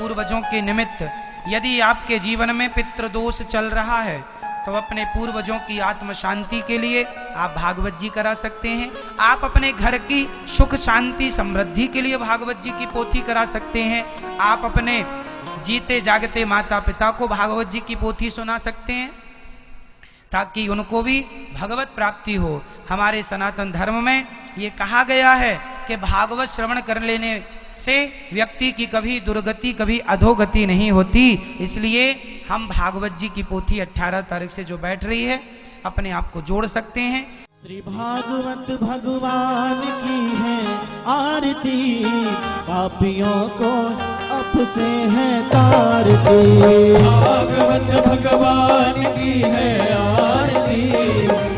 पूर्वजों के निमित्त यदि आपके जीवन में पितृदोष चल रहा है तो अपने पूर्वजों की आत्म शांति के लिए आप भागवत जी करा सकते हैं। आप अपने घर की सुख शांति समृद्धि के लिए भागवत जी की पोथी करा सकते हैं। आप अपने जीते जागते माता पिता को भागवत जी की पोथी सुना सकते हैं ताकि उनको भी भगवत प्राप्ति हो। हमारे सनातन धर्म में ये कहा गया है कि भागवत श्रवण कर लेने से व्यक्ति की कभी दुर्गति कभी अधोगति नहीं होती। इसलिए हम भागवत जी की पोथी 18 तारीख से जो बैठ रही है अपने आप को जोड़ सकते हैं। श्री भागवत भगवान की है आरती, पापियों को अप से है तारती। भागवत भगवान की है आरती,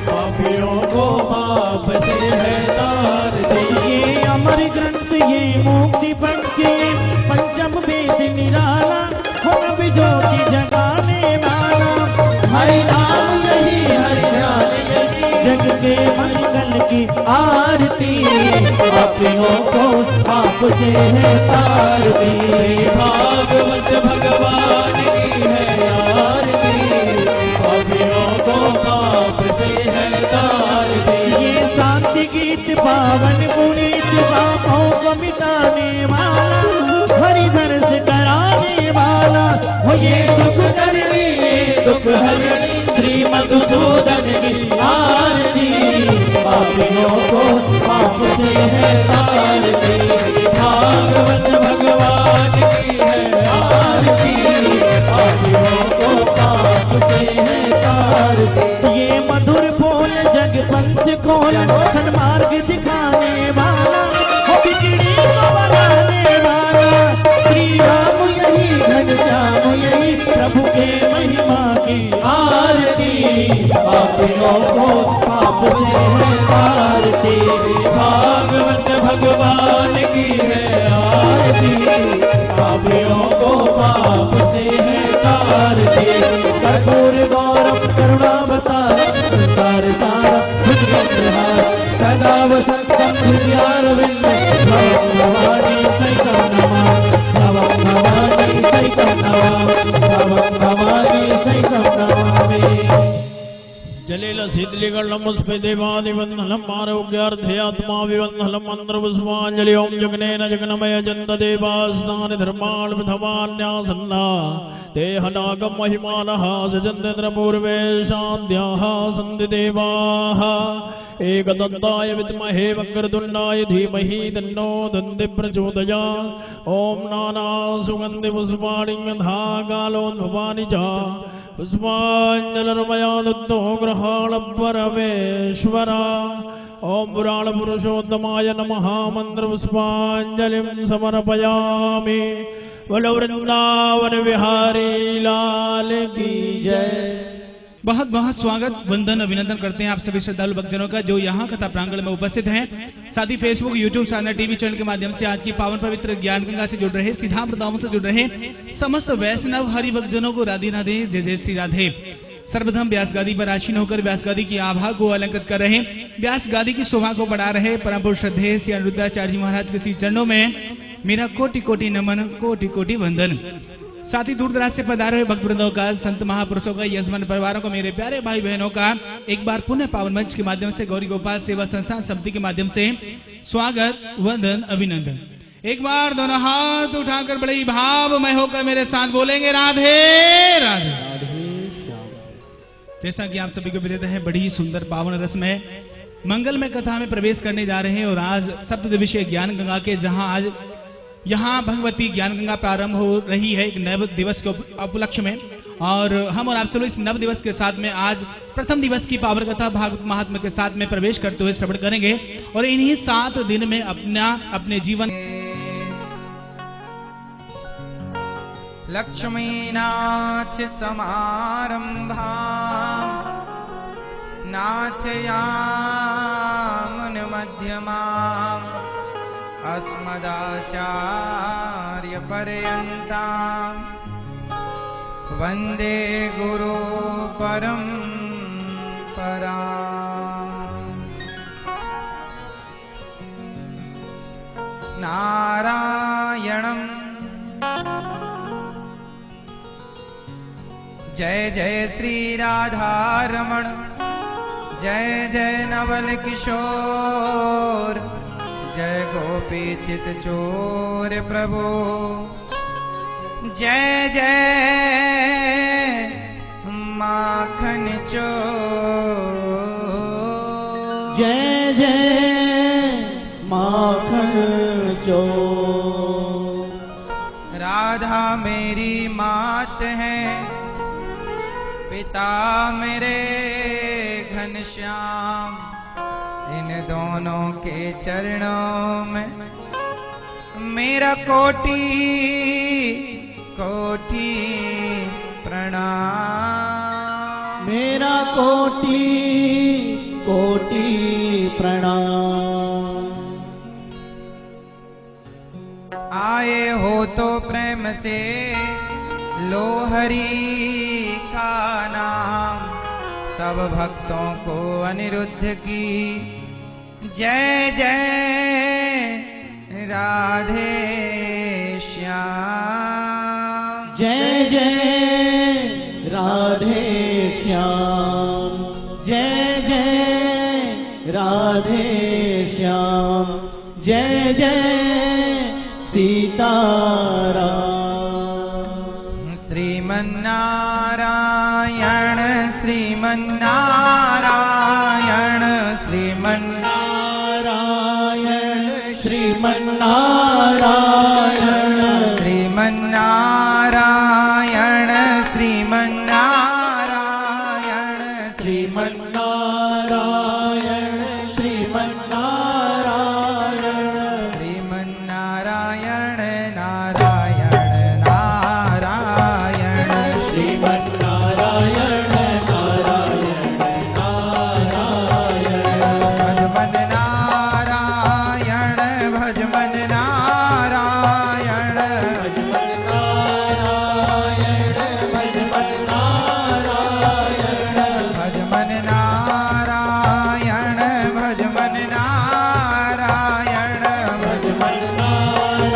पापियों को पाप से है तारती। ये अमर ग्रंथ ये मुक्ति पंथ ये पंचम वेद निराला, हो जो की जगाने वाला। हरि नाम यही हरि ध्यान यही, जग के मंगल की आरती, पापियों को पाप से है तारती। भागवत भगवान की है आरती, पापियों को पाप से है तारती। ये शांति गीत पावन पुनीत पापों को मिटाने वाला, हरिधर से कराने वाला। हो ये सुख करनी ये दुख हरणी, श्री मधुसूदन की आरती, पापियों को पाप से है तारती। भागवत भगवान की है आरती, पापियों को पाप से है तारती। ये मधुर बोल जग पंथ खोल, सन्मार्ग दिखाने वाला, हो बिगड़ी को बनाने वाला। श्री राम यही घनश्याम यही, प्रभु के महिमा की आरती, पापियों को पाप से है तारती। भागवत भगवान की है आरती, पापियों को पाप से है तारती। कर्पूर गौरव करुणावतार, संसार सारा भुजगेन्द्रहार, सदा वसंतं हृदयारविंद, भवं भवानी सहितं नमामि, भवं भवानी सहितं नमामि, भवं भवानी सहितं नमामि। जलेल शीतलीकरणमुस्पे देवादिवन्दनं आरोग्यार्थयात्मा विवन्दनं मन्त्रपुष्पाञ्जलि ओं जगनेन जगन्मय जन्त देवास्तानि धर्मान् विधवान्यासन्ना देहनागं महिमानः सजन्ते पूर्वे शान्त्याः सन्ति देवाः। एकदन्ताय विद्महे वक्रतुण्डाय धीमहि तन्नो दन्ति प्रचोदयात्। ॐ नाना सुगन्धि पुष्पाणि गन्धाकालोद्भवानि च पुष्पाञ्जलिर्मया दत्तो ग्रहाण परमेश्वरा। ओम पुराण पुरुषोत्तमाय नमः मंत्रपुष्पाञ्जलिं समर्पयामि। बोलो वृंदावन बिहारी लाल की जय। बहुत बहुत स्वागत वंदन अभिनंदन करते हैं आप सभी श्रद्धालु भक्तजनों का जो यहाँ कथा प्रांगण में उपस्थित हैं। साथ ही Facebook YouTube channel TV channel के माध्यम से आज की पावन पवित्र ज्ञान गंगा से जुड़ रहे सीधा वृंदावन से जुड़ रहे समस्त वैष्णव हरि भक्तजनों को राधे राधे जय जय श्री राधे। सर्वप्रथम व्यास गादी पर आसीन होकर व्यास गादी की आभा को अलंकृत कर रहे, व्यास गादी की शोभा को बढ़ा रहे परम पुरुष श्रद्धेय श्री अनिरुद्धाचार्य जी महाराज के श्री चरणों में मेरा कोटि कोटि नमन कोटि कोटि वंदन। साथ ही दूर दराज से पधारे हुए भक्त वृंदों का, संत महापुरुषों का, यजमान परिवारों को, मेरे प्यारे भाई बहनों का एक बार पुनः पावन मंच के माध्यम से गौरी गोपाल सेवा संस्थान समिति के माध्यम से स्वागत वंदन अभिनंदन। एक बार दोनों हाथ उठाकर बड़े ही भाव में होकर मेरे साथ बोलेंगे राधे राधे। जैसा कि आप सभी को विदित है बड़ी ही सुंदर पावन रस में मंगलमय कथा में प्रवेश करने जा रहे हैं। और आज सप्तदिवसीय ज्ञान गंगा के जहां आज यहाँ भगवती ज्ञान गंगा प्रारंभ हो रही है एक नव दिवस के उपलक्ष्य में, और हम और आप सब इस नव दिवस के साथ में आज प्रथम दिवस की पावन कथा भागवत महात्म्य के साथ में प्रवेश करते हुए श्रवण करेंगे। और इन्हीं 7 दिन में अपने जीवन लक्ष्मीनाथ समारंभा नाथयामन मध्यमा अस्मदाचार्य पर्यन्ता वंदे गुरु परंपरा। नारायणं जय जय श्री राधा रमण, जय जय नवल किशोर, जय गोपी चित चोर प्रभु, जय जय माखन चोर, जय जय माखन चोर। राधा मेरी मात है, पिता मेरे घनश्याम, इन दोनों के चरणों में मेरा कोटि कोटि प्रणाम, मेरा कोटि कोटि प्रणाम। आए हो तो प्रेम से लो हरि का नाम, सब भक्तों को अनिरुद्ध की जय जय राधे श्याम, जय जय राधे श्याम, जय जय राधे श्याम, जय जय सीताराम। श्रीमन्नारायण श्रीमन्नारायण श्रीमन्नारायण श्रीमन्नारायण श्रीमन्नारायण श्रीमन्नारायण श्रीमन्नारायण श्रीमन्नारायण श्रीमन्नारायण नारायण नारायण श्रीमन्नारायण नारायण नारायण भजमन नारायण भजमन नारायण भजमन नारायण भजमन नारायण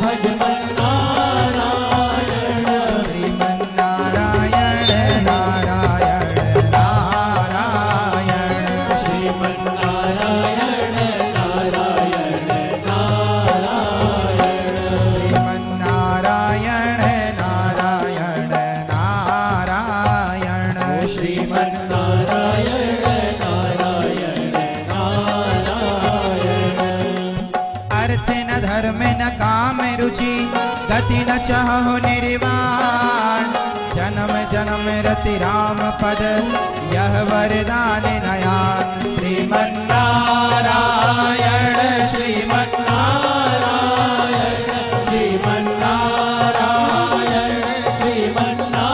भजमन नारायण श्रीमन्नारायण नारायण नारायण श्रीमन्नारायण नारायण श्रीमन्नारायण नारायण नारायण श्रीमन्नारायण नारायण नारायण। अर्थ न धर्म न काम रुचि, गति न चाहो निर्वाण, जन्म जन्म रति राम पद, यह वरदान नयान। श्रीमन्नारायण श्रीमन्नारायण श्रीमन्नारायण श्रीमन्नारायण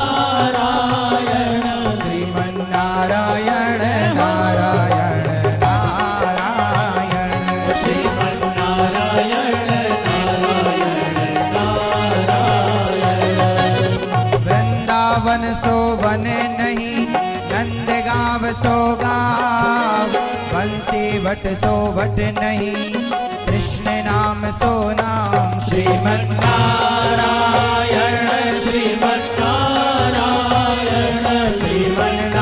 श्रीमन्नारायण नारायण नारायण श्रीमन्नारायण नारायण नारायण। वृंदावन सो वन नहीं, नंद गाँव सो गाँव, बंसी भट सो भट नहीं, कृष्ण नाम सो नाम। श्रीमन्नारायण श्रीमन्नारायण श्रीमन्नारायण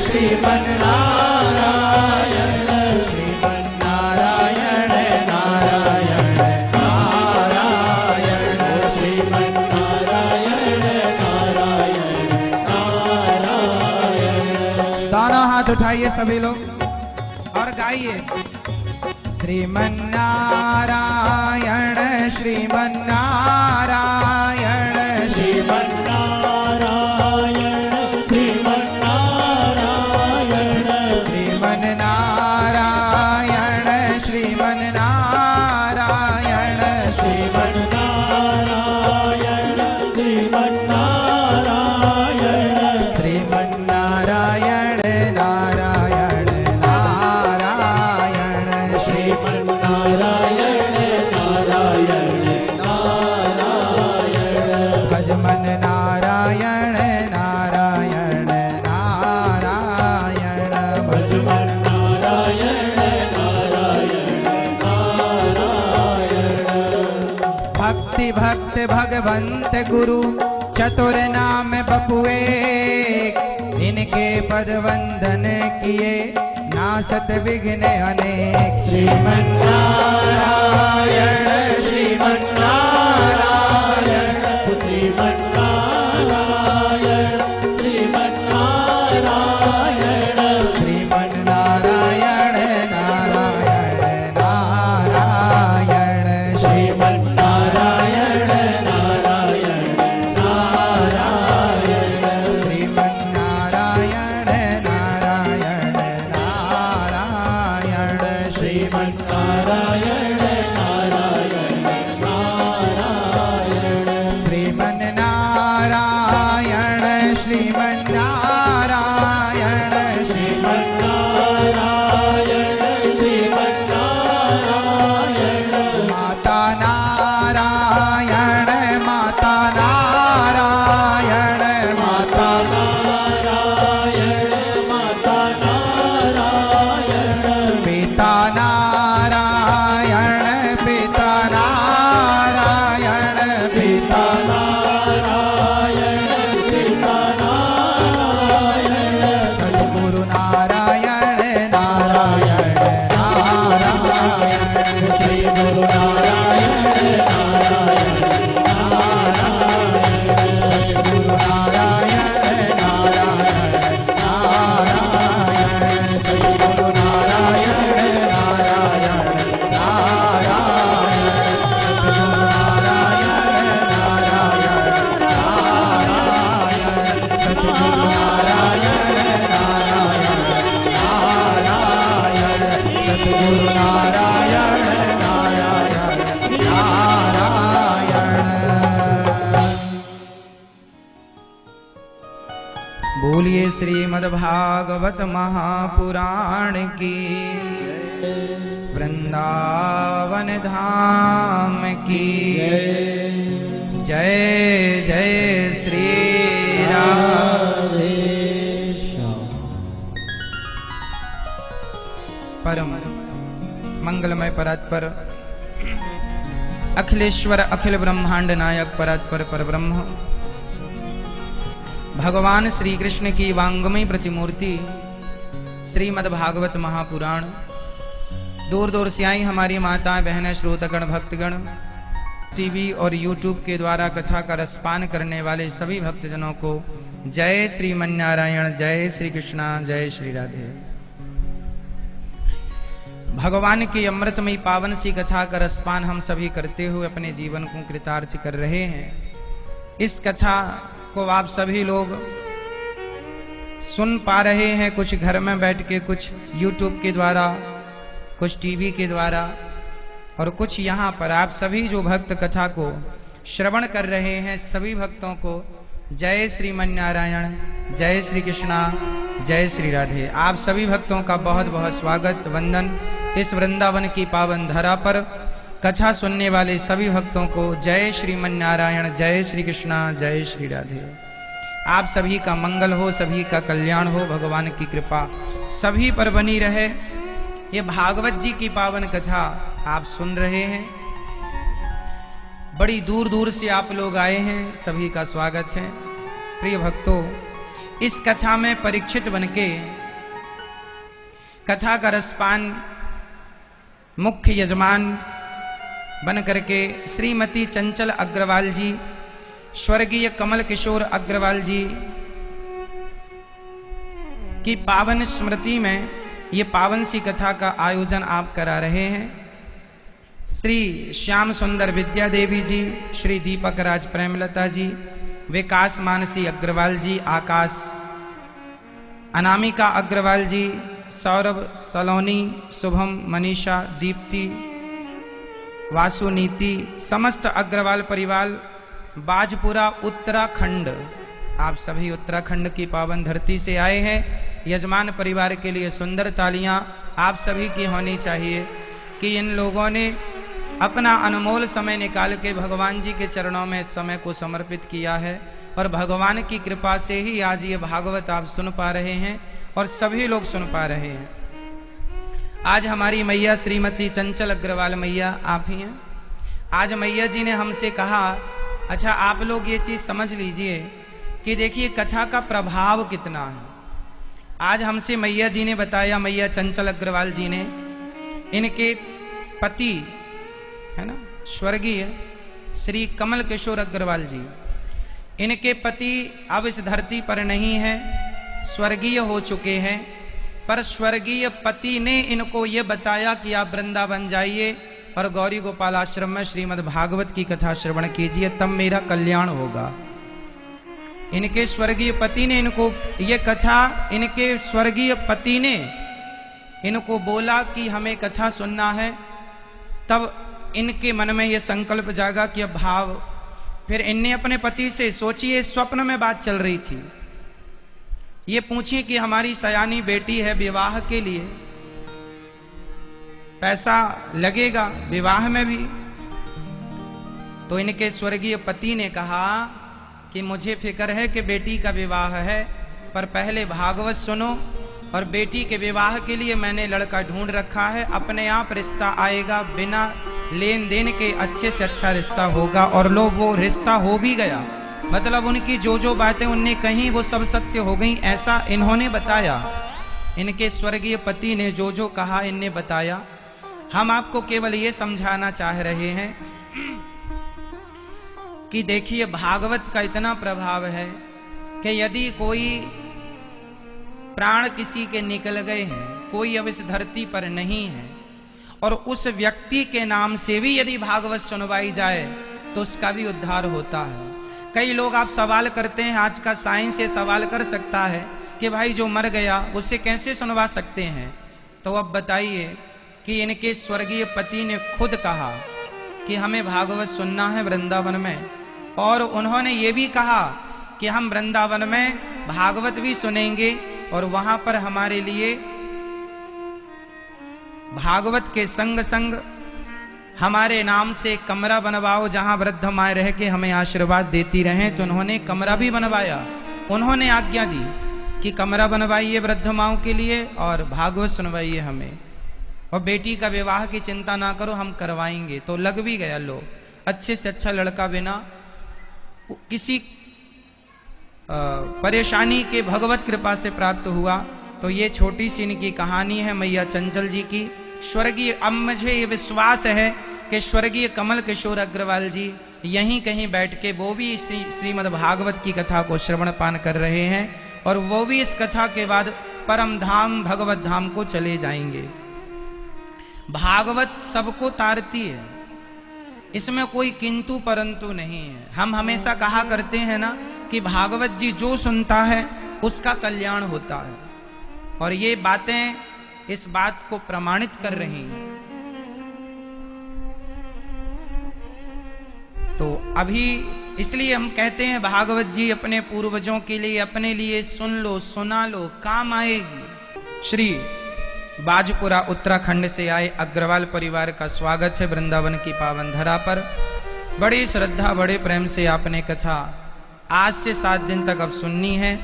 श्रीमन्नारायण श्रीमन्नारायण नारायण नारायण श्रीमन्नारायण नारायण नारायण। दोनों हाथ उठाइए सभी लोग और गाइए। श्रीमन्नारायण श्रीमन्नारायण श्रीमन्नारायण श्रीमन्नारायण श्रीमन्नारायण श्रीमन्नारायण श्रीमन्नारायण श्रीमन्नारायण श्रीमन्नारायण नारायण नारायण श्रीमन्नारायण नारायण नारायण भजमन नारायण नारायण नारायण भजमन नारायण नारायण नारायण। भक्ति भक्त भगवंत गुरु चतुर नाम बपुए, इनके पद वंदन किए नासत विघ्न अनेक। श्रीमन्नारायण श्रीमन्नारायण श्रीमन्नारायण श्रीमन्नारायण श्रीमन्नारायण नारायण नारायण श्रीमन्नारायण नारायण नारायण श्रीमन्नारायण नारायण नारायण श्रीमन्नारायण नारायण नारायण श्रीमन्नारायण श्रीमन्नारायण श्रीमन्नारायण श्रीमन्नारायण माता नारायण माता नारायण माता नारायण माता नारायण पिता नारायण पिता नारायण पिता नारायण पिता नारायण सद्गुरु नारायण नारायण नारायण श्री गुरु नारायण नारायण सद्गुरु नारायण नारायण नारायण सद्गुरु नारायण नारायण नारायण सद्गुरु नारायण नारायण नारायण सद्गुरु नारायण नारायण नारायण सद्गुरु नारायण नारायण नारायण। बोलिए श्रीमद्भागवत महापुराण की, वृंदावन धाम की जय जय श्री राम। परम मंगलमय परात्पर अखिलेश्वर अखिल ब्रह्मांड नायक परात्पर परब्रह्म भगवान श्री कृष्ण की वांगमय प्रतिमूर्ति श्रीमद्भागवत महापुराण दूर दूर से आई हमारी माताएं बहनें श्रोतगण भक्तगण टीवी और यूट्यूब के द्वारा कथा का रसपान करने वाले सभी भक्तजनों को जय श्रीमन्नारायण जय श्री कृष्णा जय श्री राधे। भगवान की अमृतमयी पावन सी कथा का रसपान हम सभी करते हुए अपने जीवन को कृतार्थ कर रहे हैं। इस कथा को आप सभी लोग सुन पा रहे हैं, कुछ घर में बैठ के, कुछ YouTube के द्वारा, कुछ टीवी के द्वारा और कुछ यहाँ पर। आप सभी जो भक्त कथा को श्रवण कर रहे हैं सभी भक्तों को जय श्रीमन्नारायण जय श्री कृष्णा जय श्री राधे। आप सभी भक्तों का बहुत बहुत स्वागत वंदन। इस वृंदावन की पावन धरा पर कथा सुनने वाले सभी भक्तों को जय श्रीमन्नारायण जय श्री कृष्णा जय श्री राधे। आप सभी का मंगल हो, सभी का कल्याण हो, भगवान की कृपा सभी पर बनी रहे। ये भागवत जी की पावन कथा आप सुन रहे हैं, बड़ी दूर दूर से आप लोग आए हैं, सभी का स्वागत है। प्रिय भक्तों, इस कथा में परीक्षित बनके कथा का रसपान मुख्य यजमान बन करके श्रीमती चंचल अग्रवाल जी, स्वर्गीय कमल किशोर अग्रवाल जी की पावन स्मृति में ये पावन सी कथा का आयोजन आप करा रहे हैं। श्री श्याम सुंदर विद्या देवी जी, श्री दीपक राज प्रेमलता जी, विकास मानसी अग्रवाल जी, आकाश अनामिका अग्रवाल जी, सौरभ सलोनी, शुभम, मनीषा, दीप्ति, वासु नीति, समस्त अग्रवाल परिवार, बाजपुरा उत्तराखंड। आप सभी उत्तराखंड की पावन धरती से आए हैं। यजमान परिवार के लिए सुंदर तालियां आप सभी की होनी चाहिए कि इन लोगों ने अपना अनमोल समय निकाल के भगवान जी के चरणों में समय को समर्पित किया है और भगवान की कृपा से ही आज ये भागवत आप सुन पा रहे हैं और सभी लोग सुन पा रहे हैं। आज हमारी मैया श्रीमती चंचल अग्रवाल मैया आप ही हैं। आज मैया जी ने हमसे कहा, अच्छा आप लोग ये चीज समझ लीजिए कि देखिए कथा का प्रभाव कितना है। आज हमसे मैया जी ने बताया, मैया चंचल अग्रवाल जी ने, इनके पति है ना स्वर्गीय श्री कमल किशोर अग्रवाल जी, इनके पति अब इस धरती पर नहीं है, स्वर्गीय हो चुके हैं। पर स्वर्गीय पति ने इनको ये बताया कि आप वृंदावन जाइए और गौरी गोपाल आश्रम में श्रीमद् भागवत की कथा श्रवण कीजिए, तब मेरा कल्याण होगा। इनके स्वर्गीय पति ने इनको ये कथा, इनके स्वर्गीय पति ने इनको बोला कि हमें कथा सुनना है। तब इनके मन में ये संकल्प जागा कि अब भाव, फिर इनने अपने पति से, सोचिए स्वप्न में बात चल रही थी, ये पूछिए कि हमारी सयानी बेटी है, विवाह के लिए पैसा लगेगा, विवाह में भी। तो इनके स्वर्गीय पति ने कहा कि मुझे फिक्र है कि बेटी का विवाह है, पर पहले भागवत सुनो, और बेटी के विवाह के लिए मैंने लड़का ढूंढ रखा है, अपने आप रिश्ता आएगा, बिना लेन देन के अच्छे से अच्छा रिश्ता होगा। और लो वो रिश्ता हो भी गया, मतलब उनकी जो जो बातें उनने कही वो सब सत्य हो गई, ऐसा इन्होंने बताया। इनके स्वर्गीय पति ने जो जो कहा इनने बताया। हम आपको केवल ये समझाना चाह रहे हैं कि देखिए भागवत का इतना प्रभाव है कि यदि कोई प्राण किसी के निकल गए हैं, कोई अब इस धरती पर नहीं है, और उस व्यक्ति के नाम से भी यदि भागवत सुनवाई जाए तो उसका भी उद्धार होता है। कई लोग आप सवाल करते हैं, आज का साइंस ये सवाल कर सकता है कि भाई जो मर गया उससे कैसे सुनवा सकते हैं। तो अब बताइए कि इनके स्वर्गीय पति ने खुद कहा कि हमें भागवत सुनना है वृंदावन में, और उन्होंने ये भी कहा कि हम वृंदावन में भागवत भी सुनेंगे और वहां पर हमारे लिए भागवत के संग संग हमारे नाम से कमरा बनवाओ जहां वृद्ध माए रह के हमें आशीर्वाद देती रहें। तो उन्होंने कमरा भी बनवाया, उन्होंने आज्ञा दी कि कमरा बनवाइए वृद्ध माओं के लिए और भागवत सुनवाइए हमें, और बेटी का विवाह की चिंता ना करो, हम करवाएंगे। तो लग भी गया, लो अच्छे से अच्छा लड़का बिना किसी परेशानी के भगवत कृपा से प्राप्त हुआ। तो ये छोटी सी इनकी कहानी है मैया चंचल जी की। स्वर्गीय, अब मुझे ये विश्वास है कि स्वर्गीय कमल किशोर अग्रवाल जी यहीं कहीं बैठ के वो भी श्रीमद् भागवत की कथा को श्रवण पान कर रहे हैं, और वो भी इस कथा के बाद परम धाम भगवत धाम को चले जाएंगे। भागवत सबको तारती है, इसमें कोई किंतु परंतु नहीं है। हम हमेशा कहा करते हैं ना कि भागवत जी जो सुनता है उसका कल्याण होता है, और ये बातें इस बात को प्रमाणित कर रही हैं। तो अभी इसलिए हम कहते हैं भागवत जी अपने पूर्वजों के लिए, अपने लिए सुन लो, सुना लो, काम आएगी। श्री बाजपुरा उत्तराखंड से आए अग्रवाल परिवार का स्वागत है वृंदावन की पावन धरा पर। बड़ी श्रद्धा, बड़े प्रेम से आपने कथा आज से 7 दिन तक अब सुननी है।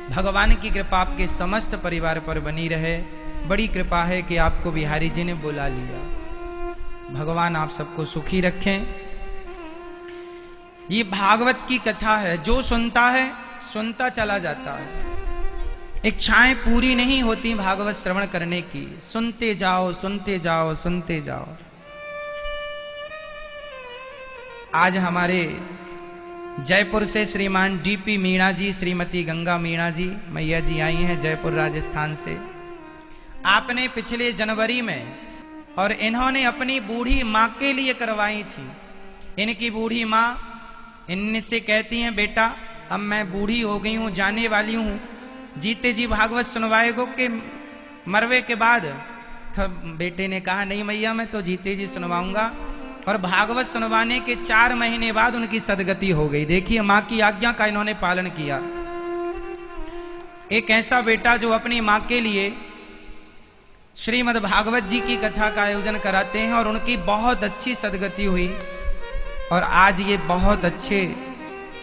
भगवान की कृपा आपके समस्त परिवार पर बनी रहे। बड़ी कृपा है कि आपको बिहारी जी ने बुला लिया। भगवान आप सबको सुखी रखें। ये भागवत की कथा है, जो सुनता है सुनता चला जाता है। इच्छाएं पूरी नहीं होती भागवत श्रवण करने की, सुनते जाओ सुनते जाओ सुनते जाओ। आज हमारे जयपुर से श्रीमान डीपी मीणा जी, श्रीमती गंगा मीणा जी मैया जी आई हैं जयपुर राजस्थान से। आपने पिछले जनवरी में, और इन्होंने अपनी बूढ़ी माँ के लिए करवाई थी। इनकी बूढ़ी माँ इनसे कहती हैं, बेटा अब मैं बूढ़ी हो गई हूँ, जाने वाली हूँ, जीते जी भागवत सुनवाएगो के मरवे के बाद। तो बेटे ने कहा नहीं मैया मैं तो जीते जी सुनवाऊंगा, और भागवत सुनवाने के 4 महीने बाद उनकी सदगति हो गई। देखिए माँ की आज्ञा का इन्होंने पालन किया। एक ऐसा बेटा जो अपनी माँ के लिए श्रीमद् भागवत जी की कथा का आयोजन कराते हैं, और उनकी बहुत अच्छी सदगति हुई, और आज ये बहुत अच्छे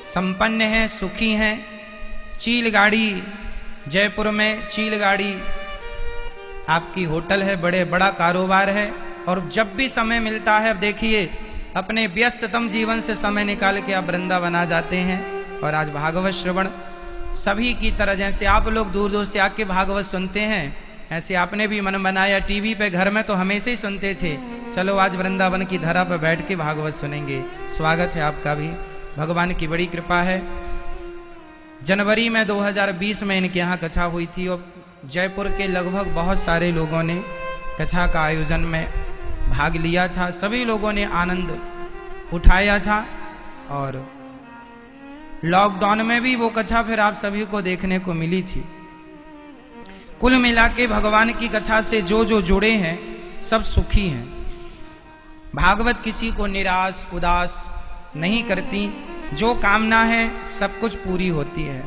संपन्न हैं, सुखी हैं। चील गाड़ी जयपुर में, चील गाड़ी आपकी होटल है, बड़ा कारोबार है, और जब भी समय मिलता है, अब देखिए अपने व्यस्ततम जीवन से समय निकाल के आप वृंदावन आ जाते हैं और आज भागवत श्रवण सभी की तरह जैसे आप लोग दूर दूर से आके भागवत सुनते हैं, ऐसे आपने भी मन बनाया टीवी पे, घर में तो हमेशा ही सुनते थे, चलो आज वृंदावन की धरा पर बैठ के भागवत सुनेंगे। स्वागत है आपका भी, भगवान की बड़ी कृपा है। जनवरी में 2020 में इनके यहाँ कथा हुई थी और जयपुर के लगभग बहुत सारे लोगों ने कथा का आयोजन में भाग लिया था, सभी लोगों ने आनंद उठाया था और लॉकडाउन में भी वो कथा फिर आप सभी को देखने को मिली थी। कुल मिला के भगवान की कथा से जो जो जुड़े हैं सब सुखी हैं। भागवत किसी को निराश उदास नहीं करती, जो कामना है सब कुछ पूरी होती है।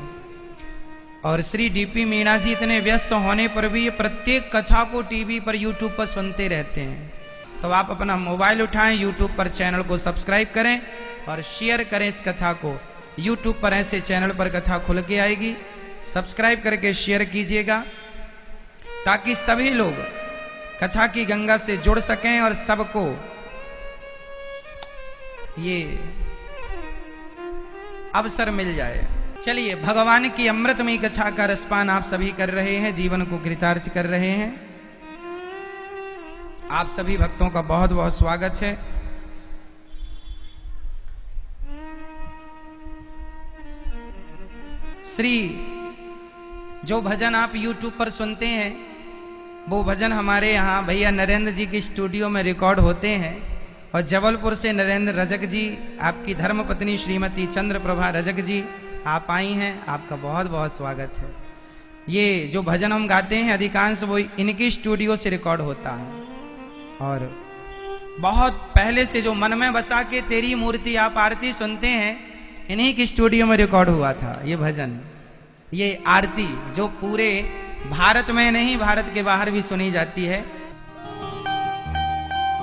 और श्री डीपी मीणा जी इतने व्यस्त होने पर भी ये प्रत्येक कथा को टीवी पर यूट्यूब पर सुनते रहते हैं। तो आप अपना मोबाइल उठाएं, यूट्यूब पर चैनल को सब्सक्राइब करें और शेयर करें इस कथा को। यूट्यूब पर ऐसे चैनल पर कथा खुल के आएगी, सब्सक्राइब करके शेयर कीजिएगा ताकि सभी लोग कथा की गंगा से जुड़ सकें और सबको ये अवसर मिल जाए। चलिए, भगवान की अमृतमयी कथा का रसपान आप सभी कर रहे हैं, जीवन को कृतार्थ कर रहे हैं। आप सभी भक्तों का बहुत बहुत स्वागत है। श्री जो भजन आप YouTube पर सुनते हैं वो भजन हमारे यहाँ भैया नरेंद्र जी की स्टूडियो में रिकॉर्ड होते हैं और जबलपुर से नरेंद्र रजक जी, आपकी धर्मपत्नी श्रीमती चंद्र प्रभा रजक जी आप आई हैं, आपका बहुत बहुत स्वागत है। ये जो भजन हम गाते हैं अधिकांश वो इनकी स्टूडियो से रिकॉर्ड होता है और बहुत पहले से जो मन में बसा के तेरी मूर्ति आप आरती सुनते हैं, इन्हीं की स्टूडियो में रिकॉर्ड हुआ था ये भजन, ये आरती जो पूरे भारत में नहीं भारत के बाहर भी सुनी जाती है।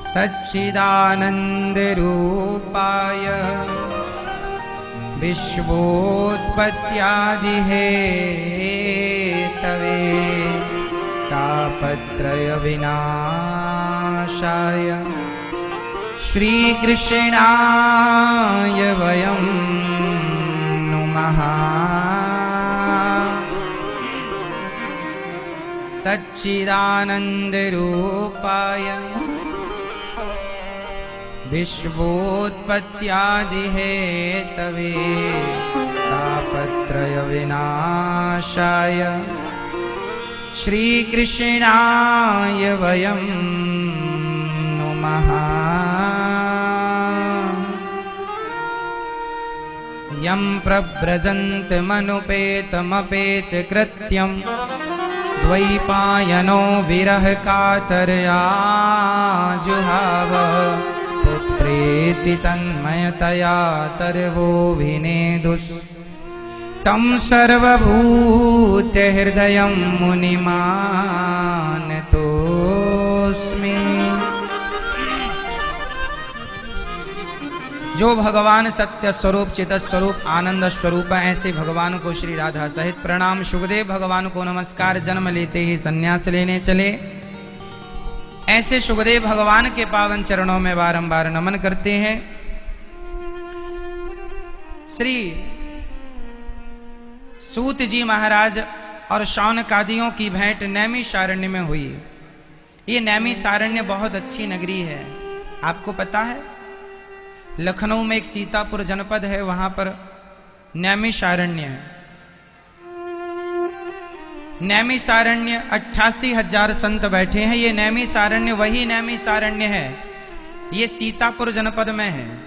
सच्चिदानंद रूपाय विश्वोत्पत्त्यादि हेतवे तापत्रय विनाशाय श्री कृष्णाय वयं नुमः। सच्चिदानंद रूपाय विश्वोत्पत्त्यादि हेतवे तापत्रय विनाशाय श्री कृष्णाय वयं नुमः। यं प्रव्रजन्तमनुपेतमपेत कृत्यं द्वैपायनो विरह कातरया जुहाव पुत्रेति तन्मयतया तर्वोऽभिनेदुस् तं सर्वभूतहृदयं मुनिमानतोऽस्मि। जो भगवान सत्य स्वरूप चित स्वरूप आनंद स्वरूप है, ऐसे भगवान को श्री राधा सहित प्रणाम। सुखदेव भगवान को नमस्कार। जन्म लेते ही सन्यास लेने चले, ऐसे सुखदेव भगवान के पावन चरणों में बारंबार नमन करते हैं। श्री सूत जी महाराज और शौनकादियों की भेंट नैमिषारण्य में हुई। ये नैमिषारण्य बहुत अच्छी नगरी है, आपको पता है। लखनऊ में एक सीतापुर जनपद है, वहां पर नैमिषारण्य है। नैमिषारण्य 88,000 संत बैठे हैं। ये नैमिषारण्य वही नैमिषारण्य है, ये सीतापुर जनपद में है।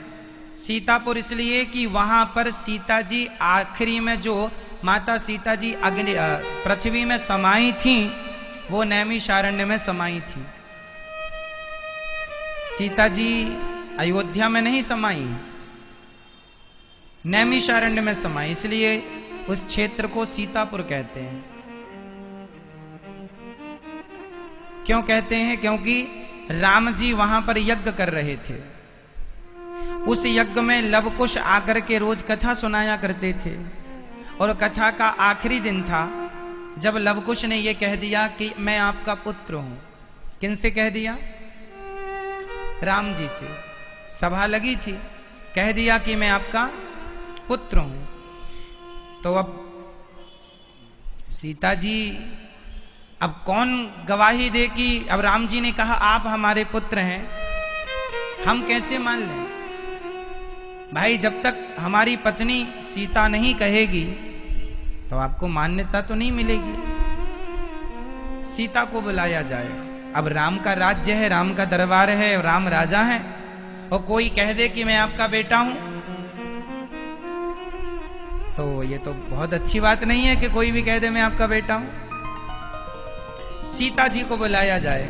सीतापुर इसलिए कि वहां पर सीता जी आखिरी में जो माता सीता जी अग्नि पृथ्वी में समाई थी, वो नैमिषारण्य में समाई थी। सीता जी अयोध्या में नहीं समाई, नैमिषारण्य में समाई, इसलिए उस क्षेत्र को सीतापुर कहते हैं। क्यों कहते हैं? क्योंकि राम जी वहां पर यज्ञ कर रहे थे। उस यज्ञ में लवकुश आकर के रोज कथा सुनाया करते थे और कथा का आखिरी दिन था जब लवकुश ने यह कह दिया कि मैं आपका पुत्र हूं। किनसे कह दिया? राम जी से। सभा लगी थी, कह दिया कि मैं आपका पुत्र हूं। तो अब सीता जी, अब कौन गवाही दे कि अब राम जी ने कहा आप हमारे पुत्र हैं, हम कैसे मान लें? भाई जब तक हमारी पत्नी सीता नहीं कहेगी तो आपको मान्यता तो नहीं मिलेगी। सीता को बुलाया जाए। अब राम का राज्य है, राम का दरबार है, राम राजा है, और कोई कह दे कि मैं आपका बेटा हूं, तो ये तो बहुत अच्छी बात नहीं है कि कोई भी कह दे मैं आपका बेटा हूं। सीता जी को बुलाया जाए।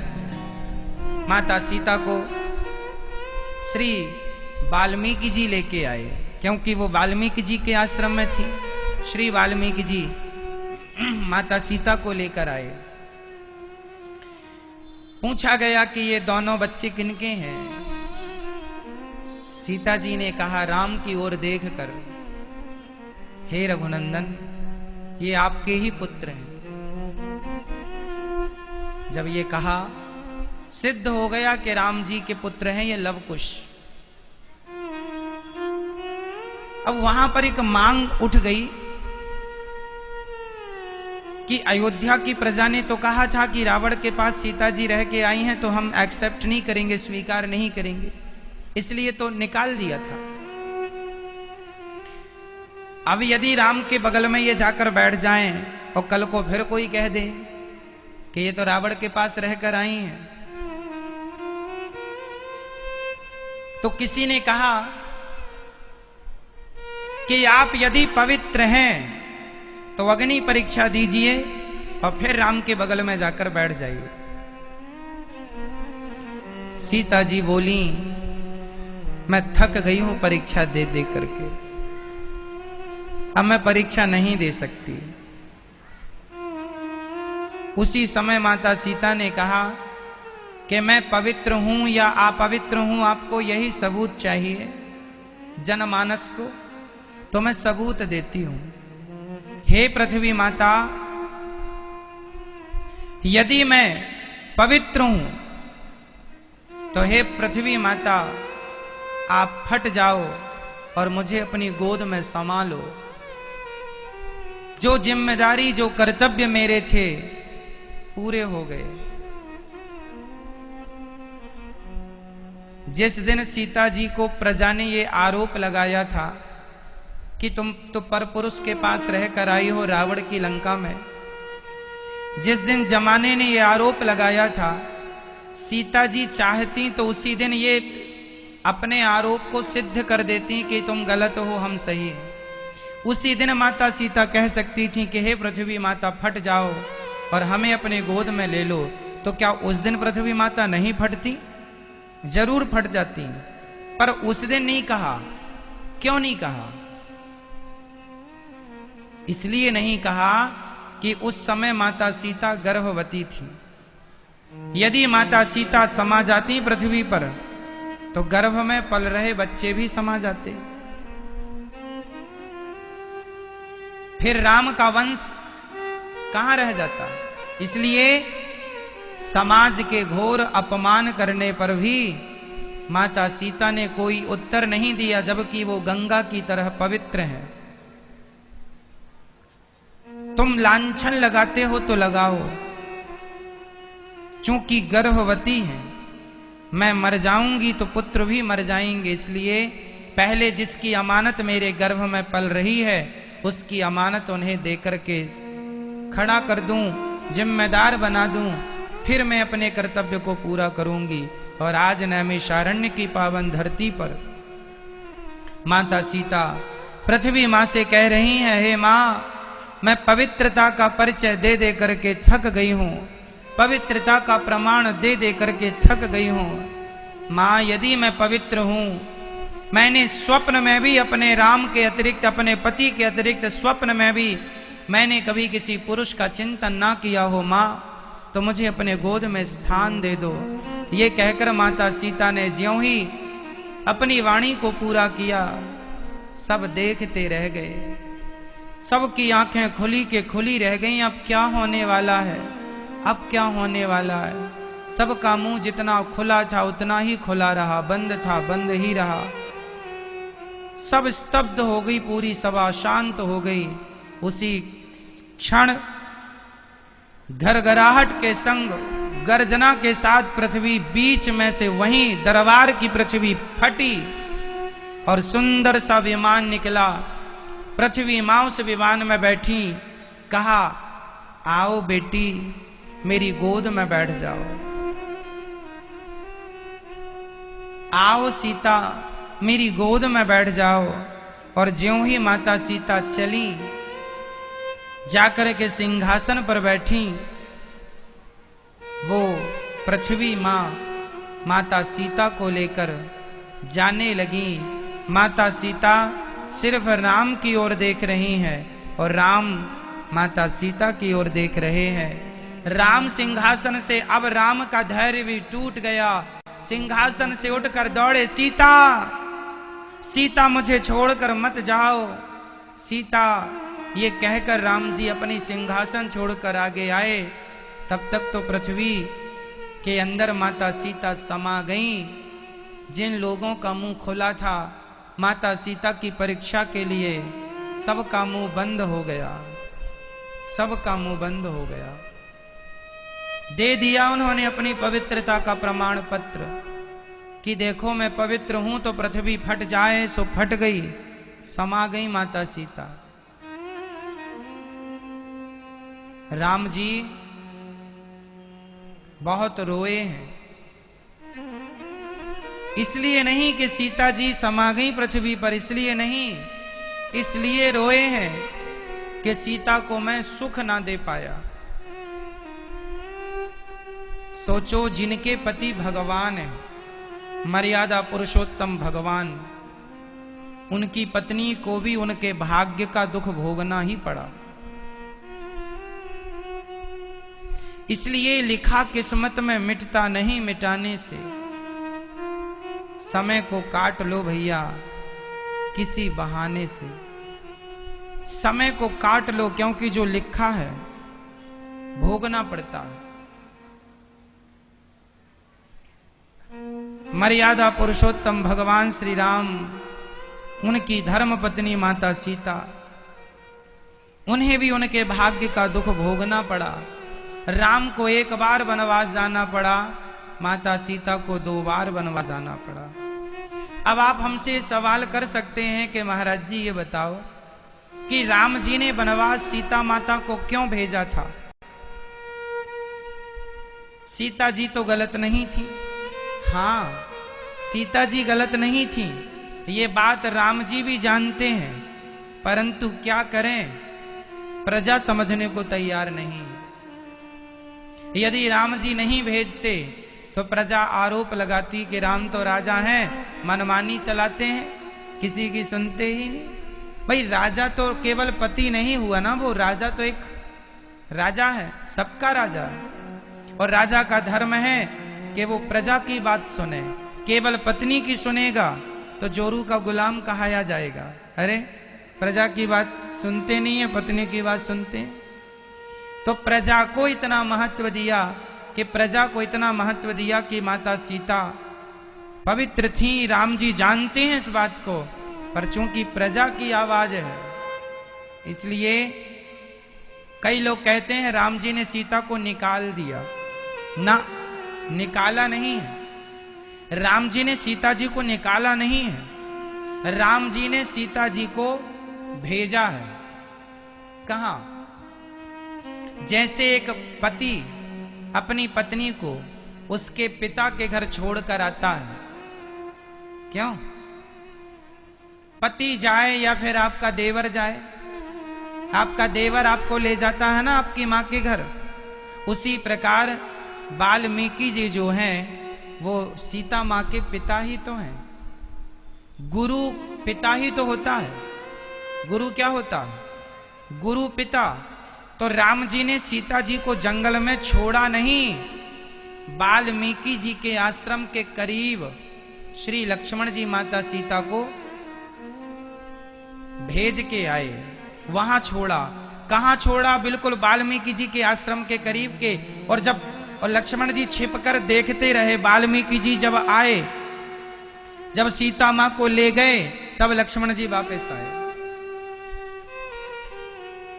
माता सीता को श्री वाल्मीकि जी लेके आए, क्योंकि वो वाल्मीकि जी के आश्रम में थी। श्री वाल्मीकि जी माता सीता को लेकर आए। पूछा गया कि ये दोनों बच्चे किनके हैं? सीता जी ने कहा राम की ओर देखकर, हे रघुनंदन, ये आपके ही पुत्र हैं। जब ये कहा, सिद्ध हो गया कि राम जी के पुत्र हैं ये लवकुश। अब वहां पर एक मांग उठ गई कि अयोध्या की प्रजा ने तो कहा था कि रावण के पास सीता जी रह के आई हैं, तो हम एक्सेप्ट नहीं करेंगे, स्वीकार नहीं करेंगे, इसलिए तो निकाल दिया था। अब यदि राम के बगल में ये जाकर बैठ जाएं और कल को फिर कोई कह दे कि ये तो रावण के पास रहकर आई हैं, तो किसी ने कहा कि आप यदि पवित्र हैं तो अग्नि परीक्षा दीजिए और फिर राम के बगल में जाकर बैठ जाइए। सीता जी बोली, मैं थक गई हूं परीक्षा दे दे करके, अब मैं परीक्षा नहीं दे सकती। उसी समय माता सीता ने कहा कि मैं पवित्र हूं या अपवित्र हूं, आपको यही सबूत चाहिए जनमानस को, तो मैं सबूत देती हूं। हे पृथ्वी माता, यदि मैं पवित्र हूं तो हे पृथ्वी माता, आप फट जाओ और मुझे अपनी गोद में समा लो। जो जिम्मेदारी, जो कर्तव्य मेरे थे पूरे हो गए। जिस दिन सीता जी को प्रजा ने ये आरोप लगाया था कि तुम तो परपुरुष के पास रहकर आई हो रावण की लंका में, जिस दिन जमाने ने ये आरोप लगाया था, सीता जी चाहती तो उसी दिन ये अपने आरोप को सिद्ध कर देती कि तुम गलत हो, हम सही हैं। उसी दिन माता सीता कह सकती थी कि हे पृथ्वी माता, फट जाओ और हमें अपने गोद में ले लो। तो क्या उस दिन पृथ्वी माता नहीं फटती? जरूर फट जाती, पर उस दिन नहीं कहा। क्यों नहीं कहा? इसलिए नहीं कहा कि उस समय माता सीता गर्भवती थी। यदि माता सीता समा जाती पृथ्वी पर तो गर्भ में पल रहे बच्चे भी समा जाते, फिर राम का वंश कहां रह जाता। इसलिए समाज के घोर अपमान करने पर भी माता सीता ने कोई उत्तर नहीं दिया, जबकि वो गंगा की तरह पवित्र है। तुम लांछन लगाते हो तो लगाओ, चूंकि गर्भवती है, मैं मर जाऊंगी तो पुत्र भी मर जाएंगे, इसलिए पहले जिसकी अमानत मेरे गर्भ में पल रही है उसकी अमानत उन्हें देकर के खड़ा कर दूं, जिम्मेदार बना दूं, फिर मैं अपने कर्तव्य को पूरा करूंगी। और आज नैमिषारण्य की पावन धरती पर माता सीता पृथ्वी मां से कह रही हैं, हे मां, मैं पवित्रता का परिचय दे दे करके थक गई हूं, पवित्रता का प्रमाण दे दे करके थक गई हूं। मां, यदि मैं पवित्र हूं, मैंने स्वप्न में भी अपने राम के अतिरिक्त, अपने पति के अतिरिक्त स्वप्न में भी मैंने कभी किसी पुरुष का चिंतन ना किया हो, मां, तो मुझे अपने गोद में स्थान दे दो। ये कहकर माता सीता ने ज्यों ही अपनी वाणी को पूरा किया, सब देखते रह गए, सबकी आंखें खुली के खुली रह गईं। अब क्या होने वाला है, अब क्या होने वाला है? सबका मुंह जितना खुला था उतना ही खुला रहा, बंद था बंद ही रहा। सब स्तब्ध हो गई, पूरी सभा शांत हो गई। उसी क्षण घरघराहट के संग गर्जना के साथ पृथ्वी बीच में से वहीं दरबार की पृथ्वी फटी और सुंदर सा विमान निकला। पृथ्वी मां उस विमान में बैठी, कहा आओ बेटी मेरी गोद में बैठ जाओ, आओ सीता मेरी गोद में बैठ जाओ। और ज्यों ही माता सीता चली, जाकर के सिंहासन पर बैठी, वो पृथ्वी मां माता सीता को लेकर जाने लगी। माता सीता सिर्फ राम की ओर देख रही हैं और राम माता सीता की ओर देख रहे हैं। राम सिंहासन से, अब राम का धैर्य भी टूट गया। सिंहासन से उठकर दौड़े, सीता सीता मुझे छोड़कर मत जाओ, सीता। ये कहकर राम जी अपनी सिंहासन छोड़कर आगे आए। तब तक तो पृथ्वी के अंदर माता सीता समा गईं। जिन लोगों का मुंह खुला था माता सीता की परीक्षा के लिए, सबका मुंह बंद हो गया, सबका मुंह बंद हो गया। दे दिया उन्होंने अपनी पवित्रता का प्रमाण पत्र कि देखो मैं पवित्र हूं, तो पृथ्वी फट जाए सो फट गई, समा गई माता सीता। राम जी बहुत रोए हैं, इसलिए नहीं कि सीता जी समा गई पृथ्वी पर, इसलिए नहीं, इसलिए रोए हैं कि सीता को मैं सुख ना दे पाया। सोचो, जिनके पति भगवान है, मर्यादा पुरुषोत्तम भगवान, उनकी पत्नी को भी उनके भाग्य का दुख भोगना ही पड़ा। इसलिए लिखा किस्मत में मिटता नहीं मिटाने से। समय को काट लो भैया किसी बहाने से, समय को काट लो, क्योंकि जो लिखा है भोगना पड़ता है। मर्यादा पुरुषोत्तम भगवान श्री राम, उनकी धर्म पत्नी माता सीता, उन्हें भी उनके भाग्य का दुख भोगना पड़ा। राम को एक बार वनवास जाना पड़ा, माता सीता को 2 बार वनवास जाना पड़ा। अब आप हमसे सवाल कर सकते हैं कि महाराज जी ये बताओ कि राम जी ने वनवास सीता माता को क्यों भेजा था? सीता जी तो गलत नहीं थी। हाँ, सीता जी गलत नहीं थी, ये बात राम जी भी जानते हैं, परंतु क्या करें, प्रजा समझने को तैयार नहीं। यदि राम जी नहीं भेजते तो प्रजा आरोप लगाती कि राम तो राजा हैं, मनमानी चलाते हैं, किसी की सुनते ही नहीं। भाई राजा तो केवल पति नहीं हुआ ना, वो राजा तो एक राजा है, सबका राजा है। और राजा का धर्म है कि वो प्रजा की बात सुने। केवल पत्नी की सुनेगा तो जोरू का गुलाम कहाया जाएगा। अरे प्रजा की बात सुनते नहीं है, पत्नी की बात सुनते हैं। तो प्रजा को इतना महत्व दिया कि प्रजा को इतना महत्व दिया कि माता सीता पवित्र थी। राम जी जानते हैं इस बात को, पर चूंकि प्रजा की आवाज है इसलिए कई लोग कहते हैं राम जी ने सीता को निकाल दिया। ना, निकाला नहीं है। राम जी ने सीता जी को निकाला नहीं है, राम जी ने सीता जी को भेजा है। कहां? जैसे एक पति अपनी पत्नी को उसके पिता के घर छोड़कर आता है, क्यों? पति जाए या फिर आपका देवर जाए, आपका देवर आपको ले जाता है ना आपकी मां के घर, उसी प्रकार वाल्मीकि जी जो हैं वो सीता मां के पिता ही तो हैं। गुरु पिता ही तो होता है। गुरु क्या होता है? गुरु पिता। तो राम जी ने सीता जी को जंगल में छोड़ा नहीं, वाल्मीकि जी के आश्रम के करीब श्री लक्ष्मण जी माता सीता को भेज के आए, वहां छोड़ा। कहां छोड़ा? बिल्कुल वाल्मीकि जी के आश्रम के करीब के। और जब और लक्ष्मण जी छिपकर देखते रहे। वाल्मीकि जी जब आए, जब सीता मां को ले गए, तब लक्ष्मण जी वापस आए।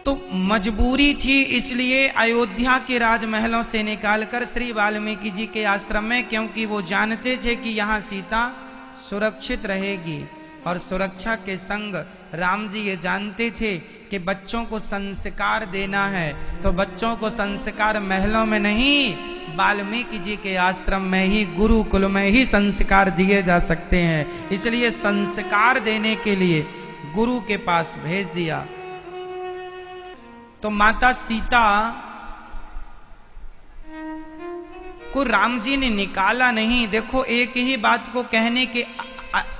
तो मजबूरी थी, इसलिए अयोध्या के राजमहलों से निकालकर श्री वाल्मीकि जी के आश्रम में, क्योंकि वो जानते थे कि यहाँ सीता सुरक्षित रहेगी। और सुरक्षा के संग राम जी ये जानते थे कि बच्चों को संस्कार देना है, तो बच्चों को संस्कार महलों में नहीं, वाल्मीकि जी के आश्रम में ही, गुरुकुल में ही संस्कार दिए जा सकते हैं। इसलिए संस्कार देने के लिए गुरु के पास भेज दिया। तो माता सीता को राम जी ने निकाला नहीं। देखो, एक ही बात को कहने के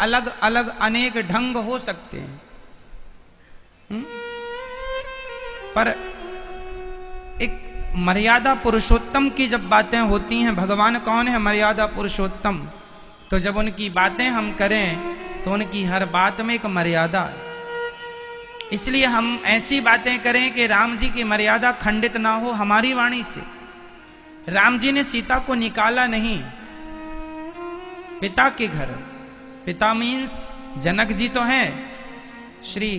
अलग अलग अनेक ढंग हो सकते हैं, पर एक मर्यादा पुरुषोत्तम की जब बातें होती हैं, भगवान कौन है? मर्यादा पुरुषोत्तम। तो जब उनकी बातें हम करें तो उनकी हर बात में एक मर्यादा है। इसलिए हम ऐसी बातें करें कि राम जी की मर्यादा खंडित ना हो हमारी वाणी से। राम जी ने सीता को निकाला नहीं, पिता के घर, पिता मीन्स जनक जी तो हैं, श्री